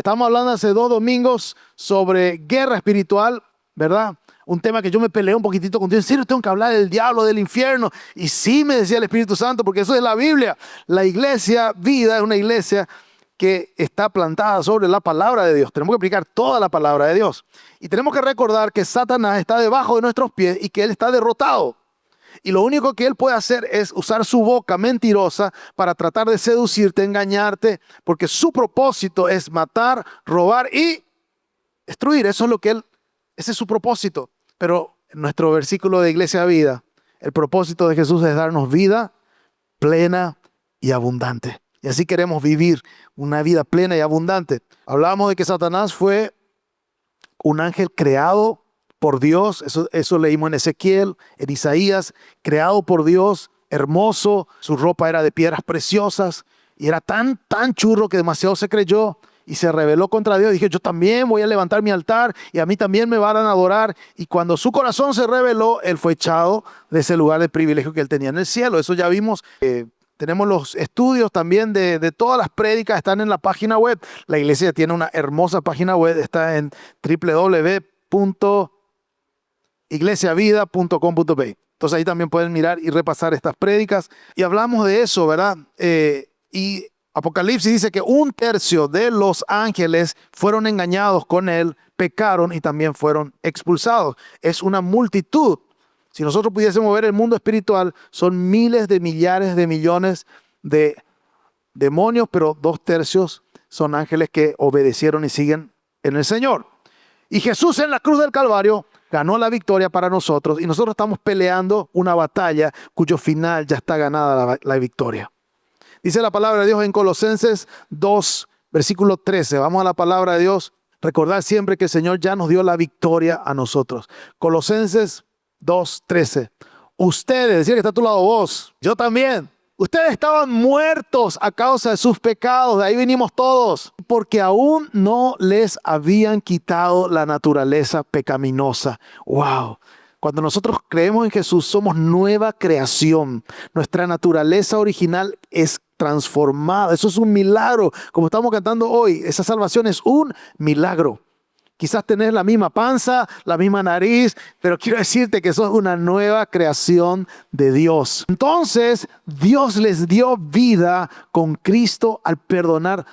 Estamos hablando hace 2 domingos sobre guerra espiritual, ¿verdad? Un tema que yo me peleé un poquitito con Dios. En serio, tengo que hablar del diablo, del infierno. Y sí, me decía el Espíritu Santo, porque eso es la Biblia. La iglesia vida es una iglesia que está plantada sobre la palabra de Dios. Tenemos que aplicar toda la palabra de Dios. Y tenemos que recordar que Satanás está debajo de nuestros pies y que él está derrotado. Y lo único que él puede hacer es usar su boca mentirosa para tratar de seducirte, engañarte, porque su propósito es matar, robar y destruir. Eso es lo que ese es su propósito. Pero en nuestro versículo de Iglesia Vida, el propósito de Jesús es darnos vida plena y abundante. Y así queremos vivir una vida plena y abundante. Hablábamos de que Satanás fue un ángel creado por Dios, eso leímos en Ezequiel, en Isaías, creado por Dios, hermoso, su ropa era de piedras preciosas y era tan churro que demasiado se creyó y se rebeló contra Dios. Dije, yo también voy a levantar mi altar y a mí también me van a adorar. Y cuando su corazón se rebeló, él fue echado de ese lugar de privilegio que él tenía en el cielo. Eso ya vimos. Tenemos los estudios también de todas las prédicas, están en la página web. La iglesia tiene una hermosa página web, está en www.iglesiavida.com.pe. Entonces ahí también pueden mirar y repasar estas prédicas. Y hablamos de eso, ¿verdad? Y Apocalipsis dice que 1/3 de los ángeles fueron engañados con él, pecaron y también fueron expulsados. Es una multitud. Si nosotros pudiésemos ver el mundo espiritual, son miles de millares de millones de demonios, pero 2/3 son ángeles que obedecieron y siguen en el Señor. Y Jesús en la cruz del Calvario ganó la victoria para nosotros y nosotros estamos peleando una batalla cuyo final ya está ganada la victoria. Dice la palabra de Dios en Colosenses 2, versículo 13. Vamos a la palabra de Dios. Recordar siempre que el Señor ya nos dio la victoria a nosotros. Colosenses 2:13. Ustedes, decía que está a tu lado vos, yo también. Ustedes estaban muertos a causa de sus pecados, de ahí vinimos todos, porque aún no les habían quitado la naturaleza pecaminosa. ¡Wow! Cuando nosotros creemos en Jesús, somos nueva creación. Nuestra naturaleza original es transformada. Eso es un milagro. Como estamos cantando hoy, esa salvación es un milagro. Quizás tenés la misma panza, la misma nariz, pero quiero decirte que sos una nueva creación de Dios. Entonces, Dios les dio vida con Cristo al perdonar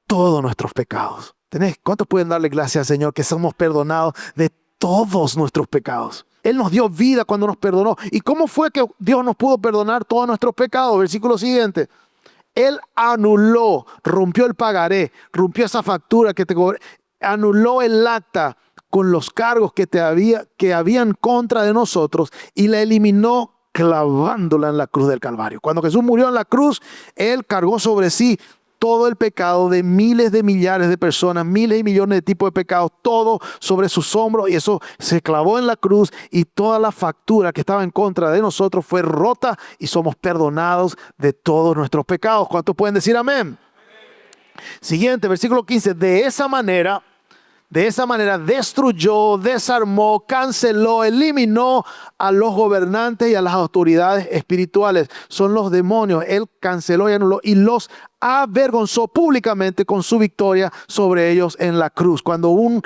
todos nuestros pecados. ¿Cuántos pueden darle gracias al Señor que somos perdonados de todos nuestros pecados? Él nos dio vida cuando nos perdonó. ¿Y cómo fue que Dios nos pudo perdonar todos nuestros pecados? Versículo siguiente. Él anuló, rompió el pagaré, rompió esa factura que te cobré. Anuló el acta con los cargos que habían contra de nosotros y la eliminó clavándola en la cruz del Calvario. Cuando Jesús murió en la cruz, Él cargó sobre sí todo el pecado de miles de millares de personas, miles y millones de tipos de pecados, todo sobre sus hombros, y eso se clavó en la cruz y toda la factura que estaba en contra de nosotros fue rota y somos perdonados de todos nuestros pecados. ¿Cuántos pueden decir amén? Siguiente, versículo 15. De esa manera destruyó, desarmó, canceló, eliminó a los gobernantes y a las autoridades espirituales. Son los demonios. Él canceló y anuló y los avergonzó públicamente con su victoria sobre ellos en la cruz. Cuando un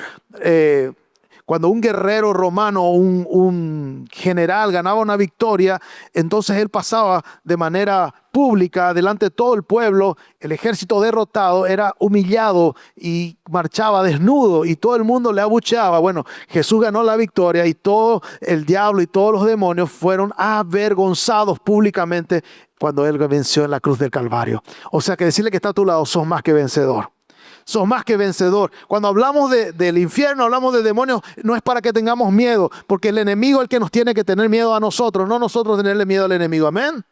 guerrero romano o un general ganaba una victoria, entonces él pasaba de manera pública delante de todo el pueblo. El ejército derrotado era humillado y marchaba desnudo y todo el mundo le abucheaba. Bueno, Jesús ganó la victoria y todo el diablo y todos los demonios fueron avergonzados públicamente cuando él venció en la cruz del Calvario. O sea que decirle que está a tu lado, sos más que vencedor. Sos más que vencedor. Cuando hablamos del infierno, hablamos de demonios, no es para que tengamos miedo, porque el enemigo es el que nos tiene que tener miedo a nosotros, no nosotros tenerle miedo al enemigo. Amén.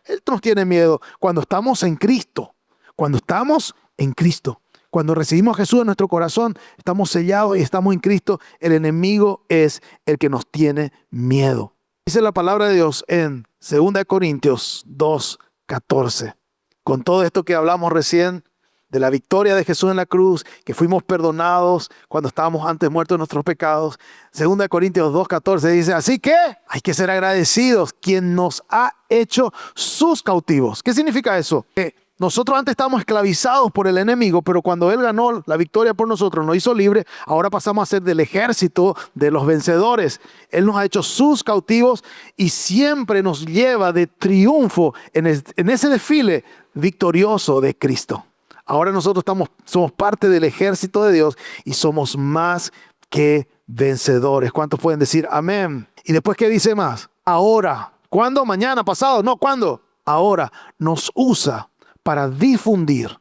Él nos tiene miedo cuando estamos en Cristo. Cuando estamos en Cristo. Cuando recibimos a Jesús en nuestro corazón, estamos sellados y estamos en Cristo. El enemigo es el que nos tiene miedo. Dice la palabra de Dios en 2 Corintios 2:14. Con todo esto que hablamos recién, de la victoria de Jesús en la cruz, que fuimos perdonados cuando estábamos antes muertos de nuestros pecados. 2 Corintios 2:14 dice, así que hay que ser agradecidos, quien nos ha hecho sus cautivos. ¿Qué significa eso? Que Nosotros antes estábamos esclavizados por el enemigo, pero cuando Él ganó la victoria por nosotros, nos hizo libres, ahora pasamos a ser del ejército de los vencedores. Él nos ha hecho sus cautivos y siempre nos lleva de triunfo en ese desfile victorioso de Cristo. Ahora nosotros somos parte del ejército de Dios y somos más que vencedores. ¿Cuántos pueden decir amén? Y después, ¿qué dice más? Ahora. ¿Cuándo? ¿Mañana? ¿Pasado? No, ¿cuándo? Ahora nos usa para difundir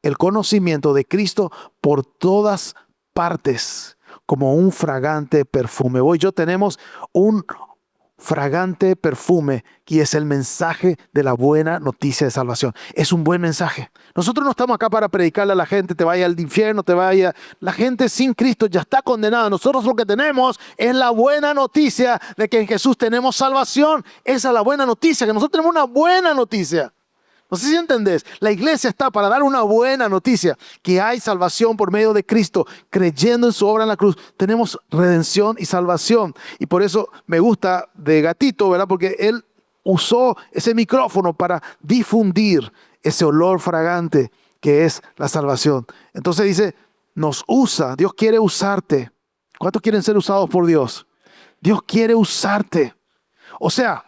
el conocimiento de Cristo por todas partes, como un fragante perfume. Vos y yo tenemos un fragante perfume que es el mensaje de la buena noticia de salvación. Es un buen mensaje. Nosotros no estamos acá para predicarle a la gente, te vaya al infierno, te vaya. La gente sin Cristo ya está condenada. Nosotros lo que tenemos es la buena noticia de que en Jesús tenemos salvación. Esa es la buena noticia, que nosotros tenemos una buena noticia. No sé si entendés, la iglesia está para dar una buena noticia, que hay salvación por medio de Cristo, creyendo en su obra en la cruz. Tenemos redención y salvación. Y por eso me gusta de Gatito, ¿verdad? Porque él usó ese micrófono para difundir ese olor fragante que es la salvación. Entonces dice, nos usa, Dios quiere usarte. ¿Cuántos quieren ser usados por Dios? Dios quiere usarte. O sea,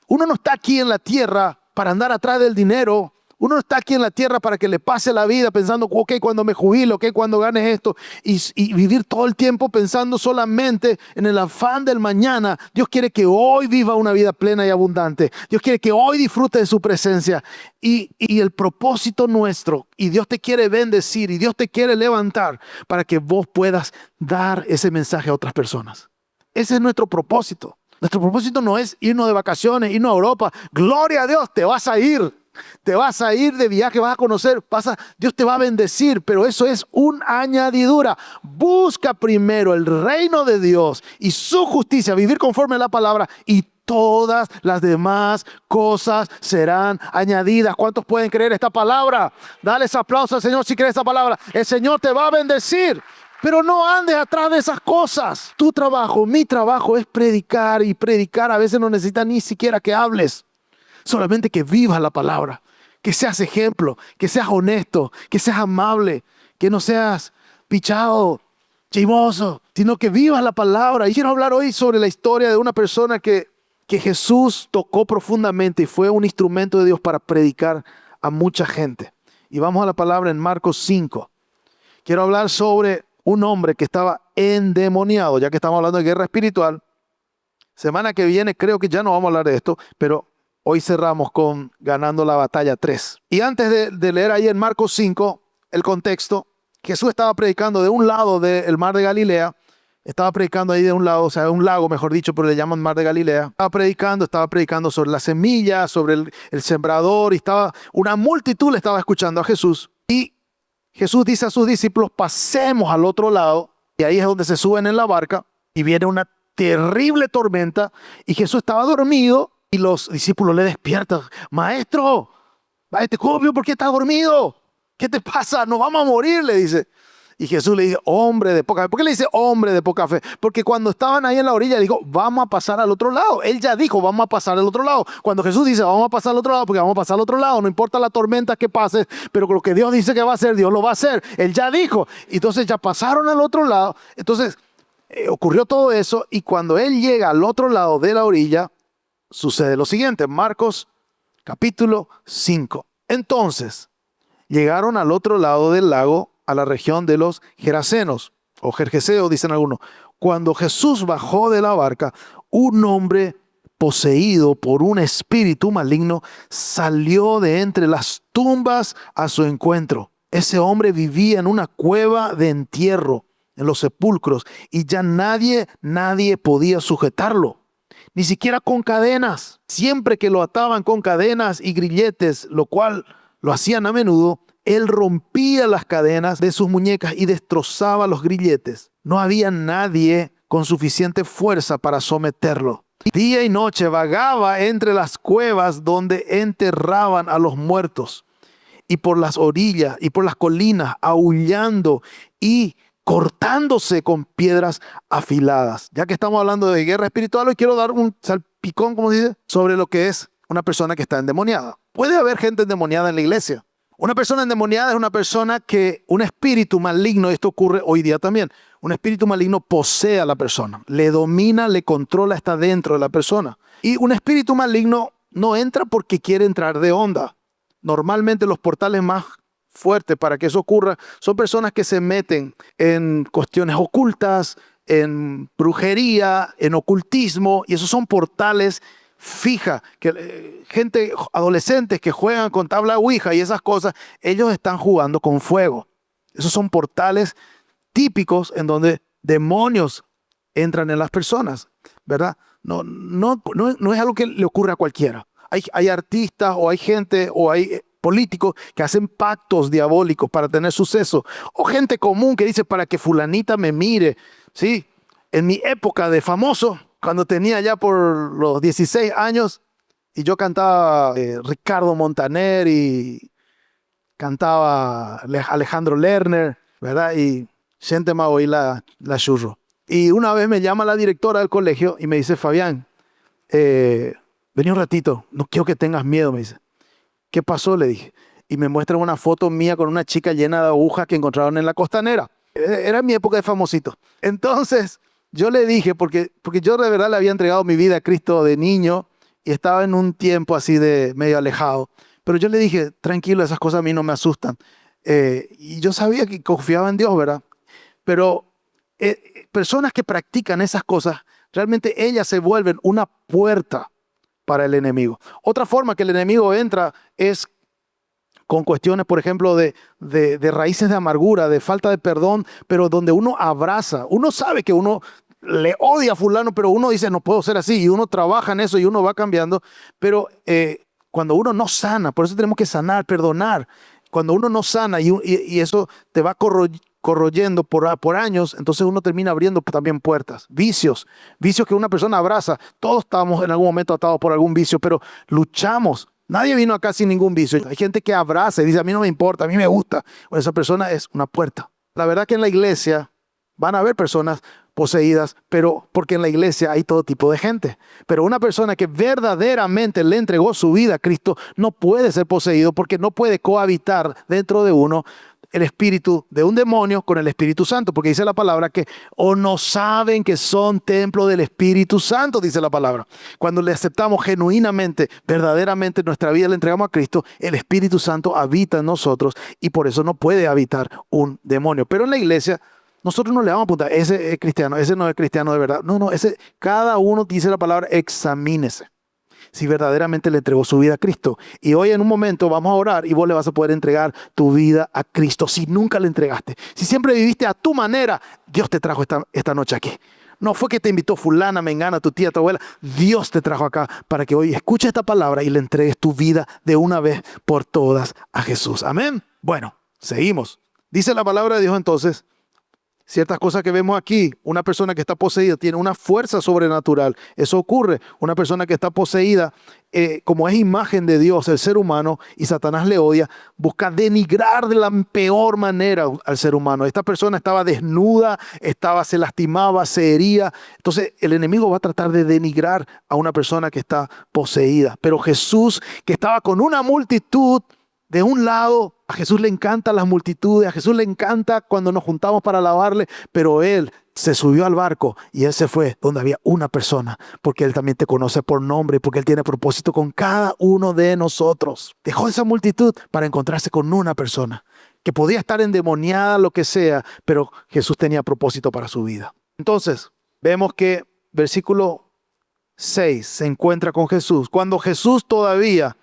uno no está aquí en la tierra para andar atrás del dinero. Uno no está aquí en la tierra para que le pase la vida pensando, ok, cuando me jubilo, ok, cuando gane esto, y vivir todo el tiempo pensando solamente en el afán del mañana. Dios quiere que hoy viva una vida plena y abundante. Dios quiere que hoy disfrute de su presencia. Y el propósito nuestro, y Dios te quiere bendecir, y Dios te quiere levantar para que vos puedas dar ese mensaje a otras personas. Ese es nuestro propósito. Nuestro propósito no es irnos de vacaciones, irnos a Europa. Gloria a Dios, te vas a ir. Te vas a ir de viaje, vas a conocer, Dios te va a bendecir, pero eso es una añadidura. Busca primero el reino de Dios y su justicia, vivir conforme a la palabra, y todas las demás cosas serán añadidas. ¿Cuántos pueden creer esta palabra? Dale ese aplauso al Señor si crees esta palabra. El Señor te va a bendecir. Pero no andes atrás de esas cosas. Tu trabajo, mi trabajo es predicar, y predicar a veces no necesita ni siquiera que hables. Solamente que vivas la palabra, que seas ejemplo, que seas honesto, que seas amable, que no seas pichado, chismoso, sino que vivas la palabra. Y quiero hablar hoy sobre la historia de una persona que Jesús tocó profundamente y fue un instrumento de Dios para predicar a mucha gente. Y vamos a la palabra en Marcos 5. Quiero hablar sobre un hombre que estaba endemoniado, ya que estamos hablando de guerra espiritual. Semana que viene creo que ya no vamos a hablar de esto, pero hoy cerramos con ganando la batalla 3. Y antes de leer ahí en Marcos 5 el contexto, Jesús estaba predicando de un lado del mar de Galilea. Estaba predicando ahí de un lado, o sea, un lago, mejor dicho, pero le llaman mar de Galilea. Estaba predicando sobre la semilla, sobre el sembrador, y una multitud le estaba escuchando a Jesús. Y Jesús dice a sus discípulos, pasemos al otro lado, y ahí es donde se suben en la barca, y viene una terrible tormenta, y Jesús estaba dormido, y los discípulos le despiertan. Maestro, ¿por qué estás dormido? ¿Qué te pasa? Nos vamos a morir, le dice. Y Jesús le dice, hombre de poca fe. ¿Por qué le dice hombre de poca fe? Porque cuando estaban ahí en la orilla, dijo, vamos a pasar al otro lado. Él ya dijo, vamos a pasar al otro lado. Cuando Jesús dice, vamos a pasar al otro lado, porque vamos a pasar al otro lado, no importa la tormenta que pase, pero lo que Dios dice que va a hacer, Dios lo va a hacer. Él ya dijo. Entonces ya pasaron al otro lado. Entonces ocurrió todo eso, y cuando él llega al otro lado de la orilla, sucede lo siguiente. Marcos capítulo 5. Entonces llegaron al otro lado del lago, a la región de los Gerasenos, o Gergeseos, dicen algunos. Cuando Jesús bajó de la barca, un hombre poseído por un espíritu maligno salió de entre las tumbas a su encuentro. Ese hombre vivía en una cueva de entierro, en los sepulcros, y ya nadie podía sujetarlo, ni siquiera con cadenas. Siempre que lo ataban con cadenas y grilletes, lo cual lo hacían a menudo, él rompía las cadenas de sus muñecas y destrozaba los grilletes. No había nadie con suficiente fuerza para someterlo. Día y noche vagaba entre las cuevas donde enterraban a los muertos, y por las orillas y por las colinas, aullando y cortándose con piedras afiladas. Ya que estamos hablando de guerra espiritual, hoy quiero dar un salpicón, como se dice, sobre lo que es una persona que está endemoniada. Puede haber gente endemoniada en la iglesia. Una persona endemoniada es una persona que un espíritu maligno, esto ocurre hoy día también, un espíritu maligno posee a la persona, le domina, le controla, está dentro de la persona. Y un espíritu maligno no entra porque quiere entrar de onda. Normalmente los portales más fuertes para que eso ocurra son personas que se meten en cuestiones ocultas, en brujería, en ocultismo, y esos son portales fija, que gente, adolescentes que juegan con tabla ouija y esas cosas, ellos están jugando con fuego. Esos son portales típicos en donde demonios entran en las personas, ¿verdad? No es algo que le ocurre a cualquiera. Hay artistas o hay gente o hay políticos que hacen pactos diabólicos para tener suceso, o gente común que dice para que fulanita me mire, ¿sí? En mi época de famoso, cuando tenía ya por los 16 años y yo cantaba Ricardo Montaner y cantaba Alejandro Lerner, ¿verdad? Y gente me oí la churro. Y una vez me llama la directora del colegio y me dice, Fabián, vení un ratito, no quiero que tengas miedo, me dice. ¿Qué pasó? Le dije. Y me muestra una foto mía con una chica llena de agujas que encontraron en la costanera. Era mi época de famosito. Entonces yo le dije, porque yo de verdad le había entregado mi vida a Cristo de niño y estaba en un tiempo así de medio alejado. Pero yo le dije, tranquilo, esas cosas a mí no me asustan. Y yo sabía que confiaba en Dios, ¿verdad? Pero personas que practican esas cosas, realmente ellas se vuelven una puerta para el enemigo. Otra forma que el enemigo entra es con cuestiones, por ejemplo, de raíces de amargura, de falta de perdón, pero donde uno abraza. Uno sabe que uno le odia a fulano, pero uno dice, no puedo ser así, y uno trabaja en eso y uno va cambiando. Pero cuando uno no sana, por eso tenemos que sanar, perdonar. Cuando uno no sana y eso te va corroyendo por años, entonces uno termina abriendo también puertas. Vicios que una persona abraza. Todos estamos en algún momento atados por algún vicio, pero luchamos. Nadie vino acá sin ningún vicio. Hay gente que abraza y dice, a mí no me importa, a mí me gusta. Bueno, esa persona es una puerta. La verdad que en la iglesia van a haber personas poseídas, pero porque en la iglesia hay todo tipo de gente. Pero una persona que verdaderamente le entregó su vida a Cristo no puede ser poseído porque no puede cohabitar dentro de uno el espíritu de un demonio con el Espíritu Santo, porque dice la palabra que o no saben que son templo del Espíritu Santo, dice la palabra. Cuando le aceptamos genuinamente, verdaderamente nuestra vida le entregamos a Cristo, el Espíritu Santo habita en nosotros y por eso no puede habitar un demonio. Pero en la iglesia nosotros no le vamos a apuntar, ese es cristiano, ese no es cristiano de verdad. No, cada uno dice la palabra, examínese si verdaderamente le entregó su vida a Cristo. Y hoy en un momento vamos a orar y vos le vas a poder entregar tu vida a Cristo. Si nunca le entregaste, si siempre viviste a tu manera, Dios te trajo esta noche aquí. No fue que te invitó fulana, mengana, tu tía, tu abuela. Dios te trajo acá para que hoy escuches esta palabra y le entregues tu vida de una vez por todas a Jesús. Amén. Bueno, seguimos. Dice la palabra de Dios entonces, ciertas cosas que vemos aquí, una persona que está poseída tiene una fuerza sobrenatural. Eso ocurre. Una persona que está poseída, como es imagen de Dios, el ser humano, y Satanás le odia, busca denigrar de la peor manera al ser humano. Esta persona estaba desnuda, se lastimaba, se hería. Entonces el enemigo va a tratar de denigrar a una persona que está poseída. Pero Jesús, que estaba con una multitud, de un lado, a Jesús le encantan las multitudes, a Jesús le encanta cuando nos juntamos para alabarle, pero Él se subió al barco y Él se fue donde había una persona, porque Él también te conoce por nombre, porque Él tiene propósito con cada uno de nosotros. Dejó esa multitud para encontrarse con una persona que podía estar endemoniada, lo que sea, pero Jesús tenía propósito para su vida. Entonces, vemos que versículo 6 se encuentra con Jesús. Cuando Jesús todavía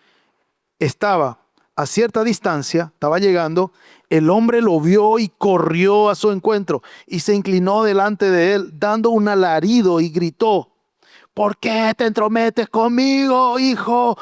estaba a cierta distancia, estaba llegando, el hombre lo vio y corrió a su encuentro y se inclinó delante de él, dando un alarido y gritó, ¿por qué te entrometes conmigo, hijo?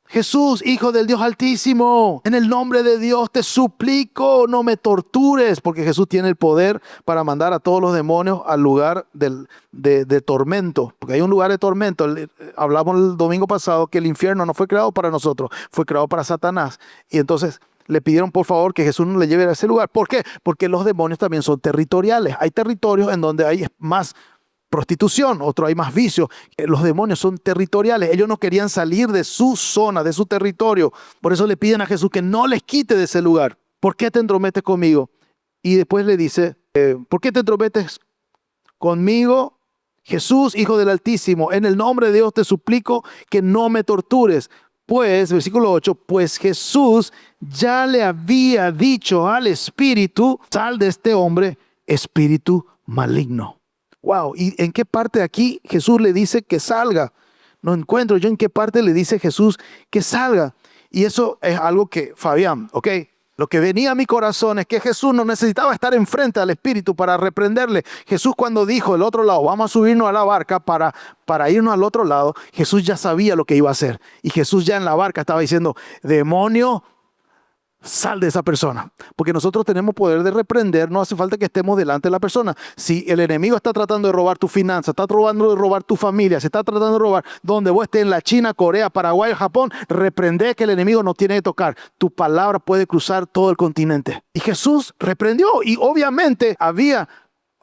Jesús, Hijo del Dios Altísimo, en el nombre de Dios te suplico, no me tortures, porque Jesús tiene el poder para mandar a todos los demonios al lugar de tormento, porque hay un lugar de tormento. Hablamos el domingo pasado que el infierno no fue creado para nosotros, fue creado para Satanás. Y entonces le pidieron por favor que Jesús no le lleve a ese lugar. ¿Por qué? Porque los demonios también son territoriales. Hay territorios en donde hay más prostitución, otro hay más vicios. Los demonios son territoriales. Ellos no querían salir de su zona, de su territorio. Por eso le piden a Jesús que no les quite de ese lugar. ¿Por qué te entrometes conmigo? Y después le dice, ¿por qué te entrometes conmigo? Jesús, Hijo del Altísimo, en el nombre de Dios te suplico que no me tortures. Pues, versículo 8, pues Jesús ya le había dicho al espíritu, sal de este hombre, espíritu maligno. Wow, ¿y en qué parte de aquí Jesús le dice que salga? No encuentro yo en qué parte le dice Jesús que salga. Y eso es algo que, Fabián, ¿ok? Lo que venía a mi corazón es que Jesús no necesitaba estar enfrente al Espíritu para reprenderle. Jesús cuando dijo del otro lado, vamos a subirnos a la barca para irnos al otro lado, Jesús ya sabía lo que iba a hacer. Y Jesús ya en la barca estaba diciendo, demonio, sal de esa persona. Porque nosotros tenemos poder de reprender, no hace falta que estemos delante de la persona. Si el enemigo está tratando de robar tu finanza, está tratando de robar tu familia, se está tratando de robar donde vos estés en la China, Corea, Paraguay o Japón, reprende que el enemigo no tiene que tocar. Tu palabra puede cruzar todo el continente. Y Jesús reprendió y obviamente había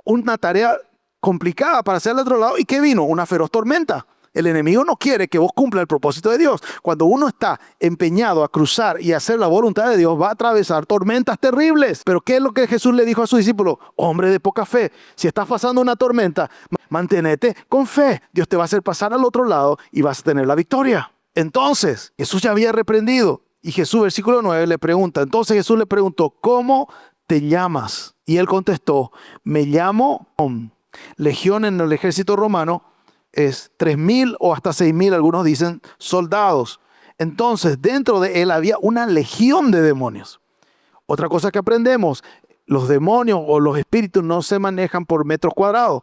una tarea complicada para hacer al otro lado. ¿Y qué vino? Una feroz tormenta. El enemigo no quiere que vos cumpla el propósito de Dios. Cuando uno está empeñado a cruzar y hacer la voluntad de Dios, va a atravesar tormentas terribles. Pero ¿qué es lo que Jesús le dijo a sus discípulos? Hombre de poca fe, si estás pasando una tormenta, manténete con fe. Dios te va a hacer pasar al otro lado y vas a tener la victoria. Entonces, Jesús ya había reprendido. Y Jesús, versículo 9, le pregunta. Entonces Jesús le preguntó, ¿cómo te llamas? Y él contestó, me llamo Legión en el ejército romano. Es 3.000 o hasta 6.000, algunos dicen, soldados. Entonces, dentro de él había una legión de demonios. Otra cosa que aprendemos, los demonios o los espíritus no se manejan por metros cuadrados.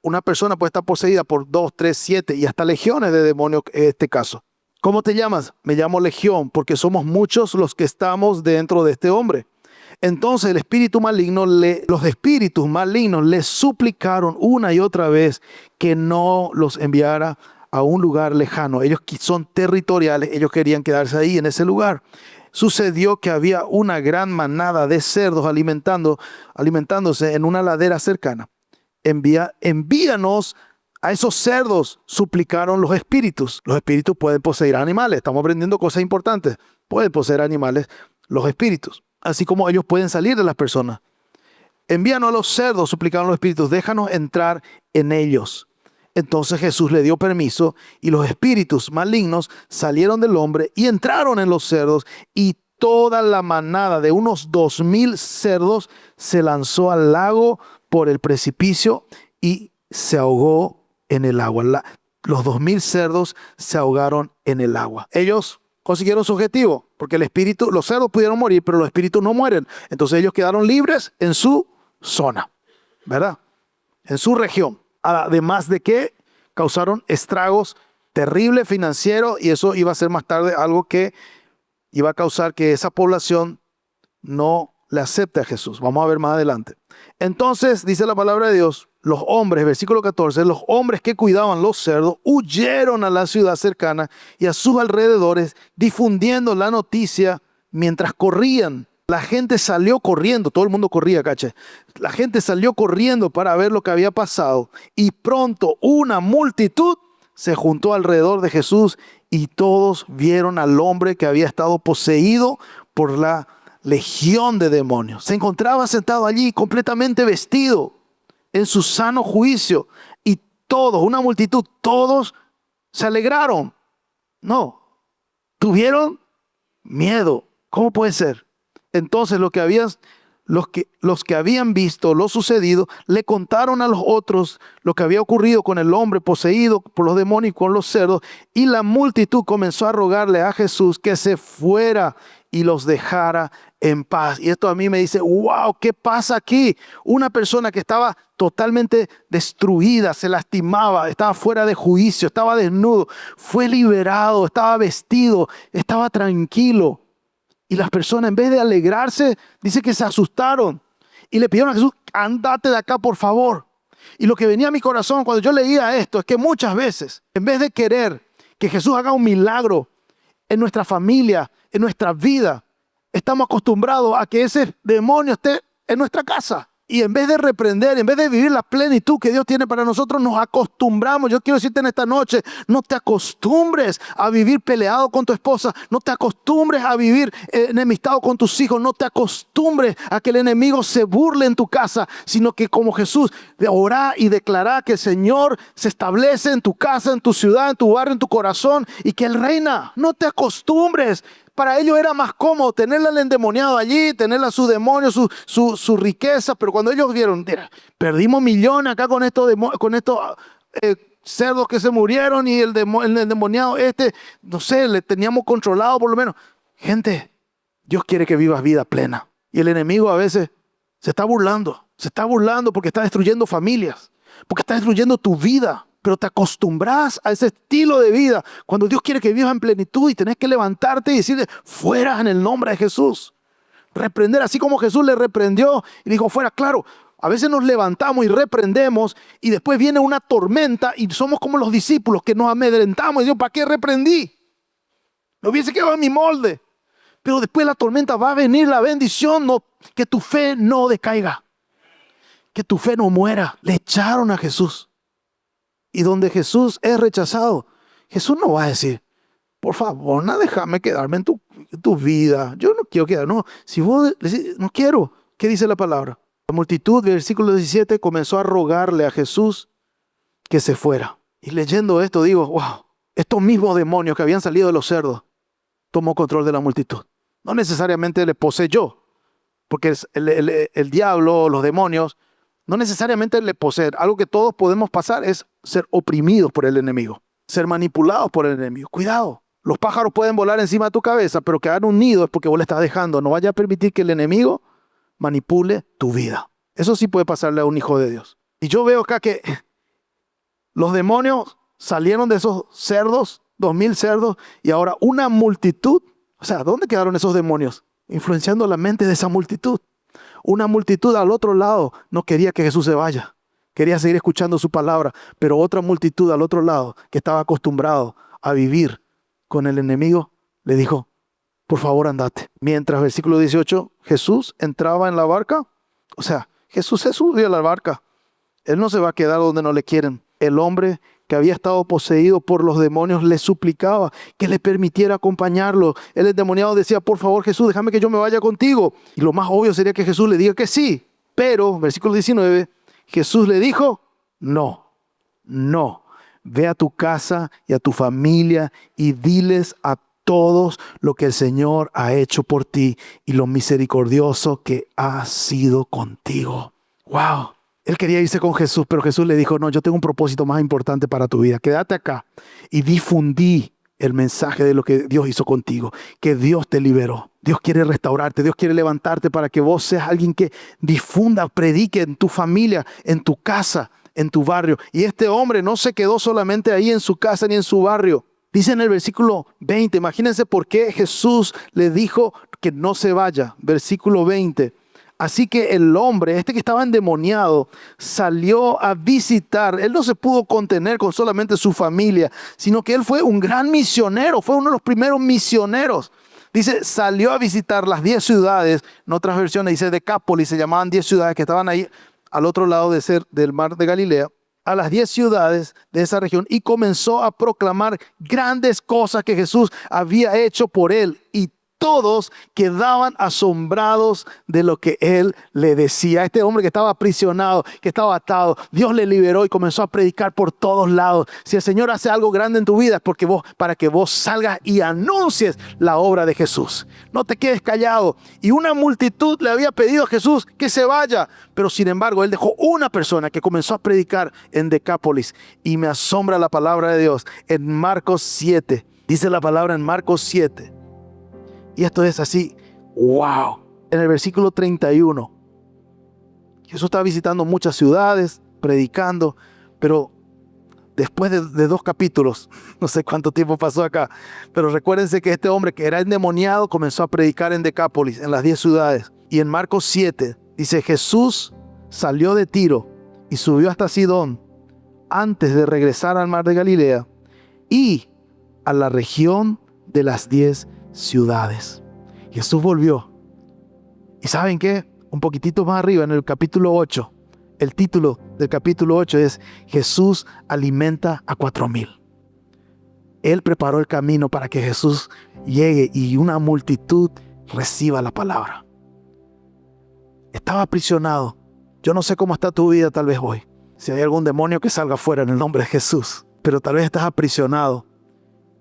Una persona puede estar poseída por 2, 3, 7 y hasta legiones de demonios en este caso. ¿Cómo te llamas? Me llamo Legión porque somos muchos los que estamos dentro de este hombre. Entonces los espíritus malignos le suplicaron una y otra vez que no los enviara a un lugar lejano. Ellos son territoriales, ellos querían quedarse ahí en ese lugar. Sucedió que había una gran manada de cerdos alimentándose en una ladera cercana. Envíanos a esos cerdos, suplicaron los espíritus. Los espíritus pueden poseer animales. Estamos aprendiendo cosas importantes. Pueden poseer animales los espíritus, así como ellos pueden salir de las personas. Envíanos a los cerdos, suplicaron los espíritus, déjanos entrar en ellos. Entonces Jesús le dio permiso y los espíritus malignos salieron del hombre y entraron en los cerdos y toda la manada de unos 2.000 cerdos se lanzó al lago por el precipicio y se ahogó en el agua. Los 2.000 cerdos se ahogaron en el agua. Ellos consiguieron su objetivo, porque los cerdos pudieron morir, pero los espíritus no mueren. Entonces ellos quedaron libres en su zona, ¿verdad? En su región. Además de que causaron estragos terribles financieros y eso iba a ser más tarde algo que iba a causar que esa población no le acepte a Jesús. Vamos a ver más adelante. Entonces, dice la palabra de Dios, los hombres, versículo 14, los hombres que cuidaban los cerdos huyeron a la ciudad cercana y a sus alrededores, difundiendo la noticia mientras corrían. La gente salió corriendo, todo el mundo corría, caché. La gente salió corriendo para ver lo que había pasado y pronto una multitud se juntó alrededor de Jesús y todos vieron al hombre que había estado poseído por la legión de demonios. Se encontraba sentado allí completamente vestido en su sano juicio y todos, una multitud, todos se alegraron. No, tuvieron miedo. ¿Cómo puede ser? Entonces los que habían visto lo sucedido le contaron a los otros lo que había ocurrido con el hombre poseído por los demonios y con los cerdos, y la multitud comenzó a rogarle a Jesús que se fuera y los dejara en paz. Y esto a mí me dice, wow, ¿qué pasa aquí? Una persona que estaba totalmente destruida, se lastimaba, estaba fuera de juicio, estaba desnudo, fue liberado, estaba vestido, estaba tranquilo. Y las personas, en vez de alegrarse, dice que se asustaron y le pidieron a Jesús, andate de acá, por favor. Y lo que venía a mi corazón cuando yo leía esto es que muchas veces, en vez de querer que Jesús haga un milagro en nuestra familia, en nuestra vida, estamos acostumbrados a que ese demonio esté en nuestra casa. Y en vez de reprender, en vez de vivir la plenitud que Dios tiene para nosotros, nos acostumbramos. Yo quiero decirte en esta noche, no te acostumbres a vivir peleado con tu esposa. No te acostumbres a vivir enemistado con tus hijos. No te acostumbres a que el enemigo se burle en tu casa, sino que como Jesús, orá y declará que el Señor se establece en tu casa, en tu ciudad, en tu barrio, en tu corazón y que Él reina. No te acostumbres. Para ellos era más cómodo tenerle al endemoniado allí, tenerle a su demonio, su riqueza. Pero cuando ellos vieron, mira, perdimos millones acá con estos cerdos que se murieron y el endemoniado no sé, le teníamos controlado por lo menos. Gente, Dios quiere que vivas vida plena. Y el enemigo a veces se está burlando porque está destruyendo familias, porque está destruyendo tu vida. Pero te acostumbras a ese estilo de vida cuando Dios quiere que vivas en plenitud y tenés que levantarte y decirle fuera en el nombre de Jesús. Reprender así como Jesús le reprendió y dijo fuera. Claro, a veces nos levantamos y reprendemos y después viene una tormenta y somos como los discípulos que nos amedrentamos y decimos, ¿para qué reprendí? Me hubiese quedado en mi molde. Pero después de la tormenta va a venir la bendición, que tu fe no decaiga, que tu fe no muera. Le echaron a Jesús. Y donde Jesús es rechazado, Jesús no va a decir, por favor, no déjame quedarme en tu vida. Yo no quiero quedar. No, si vos decís, no quiero. ¿Qué dice la palabra? La multitud, versículo 17, comenzó a rogarle a Jesús que se fuera. Y leyendo esto digo, wow, estos mismos demonios que habían salido de los cerdos, tomó control de la multitud. No necesariamente le poseyó, porque el diablo, los demonios, no necesariamente le poseen. Algo que todos podemos pasar es ser oprimidos por el enemigo, ser manipulados por el enemigo. Cuidado, los pájaros pueden volar encima de tu cabeza, pero que hagan un nido es porque vos le estás dejando. No vaya a permitir que el enemigo manipule tu vida. Eso sí puede pasarle a un hijo de Dios. Y yo veo acá que los demonios salieron de esos cerdos, 2000 cerdos, y ahora una multitud. O sea, ¿dónde quedaron esos demonios? Influenciando la mente de esa multitud. Una multitud al otro lado no quería que Jesús se vaya. Quería seguir escuchando su palabra. Pero otra multitud al otro lado, que estaba acostumbrado a vivir con el enemigo, le dijo, por favor, andate. Mientras, versículo 18, Jesús entraba en la barca. O sea, Jesús se subió a la barca. Él no se va a quedar donde no le quieren. El hombre que había estado poseído por los demonios le suplicaba que le permitiera acompañarlo. El endemoniado decía, por favor, Jesús, déjame que yo me vaya contigo. Y lo más obvio sería que Jesús le diga que sí. Pero, versículo 19, Jesús le dijo, no. Ve a tu casa y a tu familia y diles a todos lo que el Señor ha hecho por ti y lo misericordioso que ha sido contigo. ¡Wow! Él quería irse con Jesús, pero Jesús le dijo, no, yo tengo un propósito más importante para tu vida. Quédate acá y difundí el mensaje de lo que Dios hizo contigo, que Dios te liberó. Dios quiere restaurarte, Dios quiere levantarte para que vos seas alguien que difunda, predique en tu familia, en tu casa, en tu barrio. Y este hombre no se quedó solamente ahí en su casa ni en su barrio. Dice en el versículo 20, imagínense por qué Jesús le dijo que no se vaya. Versículo 20. Así que el hombre, que estaba endemoniado, salió a visitar. Él no se pudo contener con solamente su familia, sino que él fue un gran misionero, fue uno de los primeros misioneros. Dice, salió a visitar las 10 ciudades, en otras versiones dice Decápolis, se llamaban 10 ciudades que estaban ahí al otro lado del mar de Galilea, a las 10 ciudades de esa región y comenzó a proclamar grandes cosas que Jesús había hecho por él. Y todos quedaban asombrados de lo que él le decía. Este hombre que estaba aprisionado, que estaba atado, Dios le liberó y comenzó a predicar por todos lados. Si el Señor hace algo grande en tu vida es para que vos salgas y anuncies la obra de Jesús. No te quedes callado. Y una multitud le había pedido a Jesús que se vaya, pero sin embargo él dejó una persona que comenzó a predicar en Decápolis. Y me asombra la palabra de Dios en Marcos 7. Dice la palabra en Marcos 7. Y esto es así, wow. En el versículo 31, Jesús estaba visitando muchas ciudades, predicando, pero después de 2 capítulos, no sé cuánto tiempo pasó acá, pero recuérdense que este hombre que era endemoniado comenzó a predicar en Decápolis, en las 10 ciudades. Y en Marcos 7 dice, Jesús salió de Tiro y subió hasta Sidón antes de regresar al mar de Galilea y a la región de las 10 ciudades. Jesús volvió. ¿Y saben qué? Un poquitito más arriba, en el capítulo 8, el título del capítulo 8 es Jesús alimenta a 4,000. Él preparó el camino para que Jesús llegue y una multitud reciba la palabra. Estaba aprisionado. Yo no sé cómo está tu vida tal vez hoy. Si hay algún demonio que salga fuera en el nombre de Jesús. Pero tal vez estás aprisionado.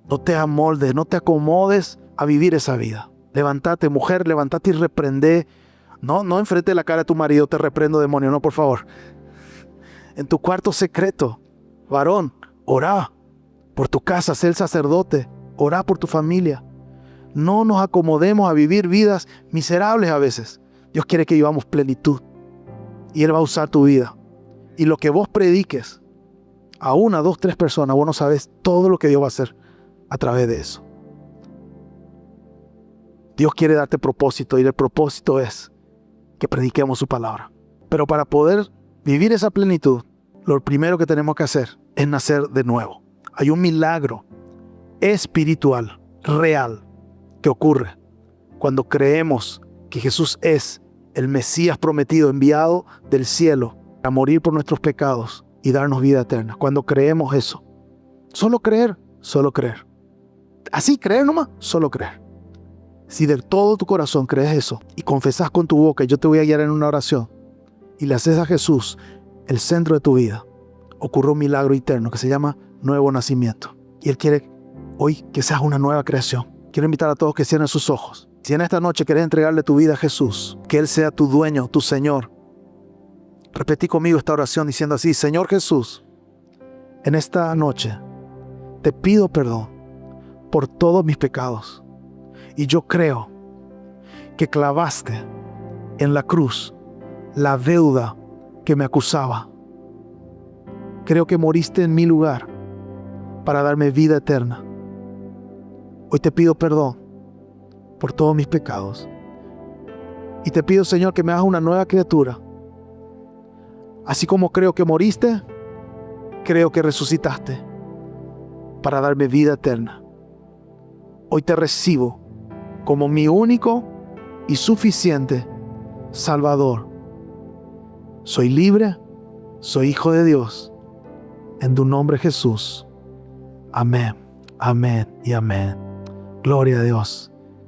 No te amoldes, no te acomodes a vivir esa vida. Levántate, mujer, levántate y reprende. No enfrente la cara de tu marido, te reprendo, demonio, no, por favor. En tu cuarto secreto, varón, orá por tu casa, sé el sacerdote, orá por tu familia. No nos acomodemos a vivir vidas miserables a veces. Dios quiere que vivamos plenitud. Y Él va a usar tu vida. Y lo que vos prediques a 1, 2, 3 personas, vos no sabes todo lo que Dios va a hacer a través de eso. Dios quiere darte propósito y el propósito es que prediquemos su palabra. Pero para poder vivir esa plenitud, lo primero que tenemos que hacer es nacer de nuevo. Hay un milagro espiritual, real, que ocurre cuando creemos que Jesús es el Mesías prometido, enviado del cielo a morir por nuestros pecados y darnos vida eterna. Cuando creemos eso, solo creer. Así, creer nomás, solo creer. Si de todo tu corazón crees eso y confesas con tu boca, y yo te voy a guiar en una oración, y le haces a Jesús el centro de tu vida, ocurre un milagro interno que se llama nuevo nacimiento. Y Él quiere hoy que seas una nueva creación. Quiero invitar a todos que cierren sus ojos. Si en esta noche quieres entregarle tu vida a Jesús, que Él sea tu dueño, tu Señor, repetí conmigo esta oración diciendo así: Señor Jesús, en esta noche te pido perdón por todos mis pecados. Y yo creo que clavaste en la cruz la deuda que me acusaba. Creo que moriste en mi lugar para darme vida eterna. Hoy te pido perdón por todos mis pecados. Y te pido, Señor, que me hagas una nueva criatura. Así como creo que moriste, creo que resucitaste para darme vida eterna. Hoy te recibo como mi único y suficiente Salvador. Soy libre, soy hijo de Dios. En tu nombre, Jesús. Amén, amén y amén. Gloria a Dios.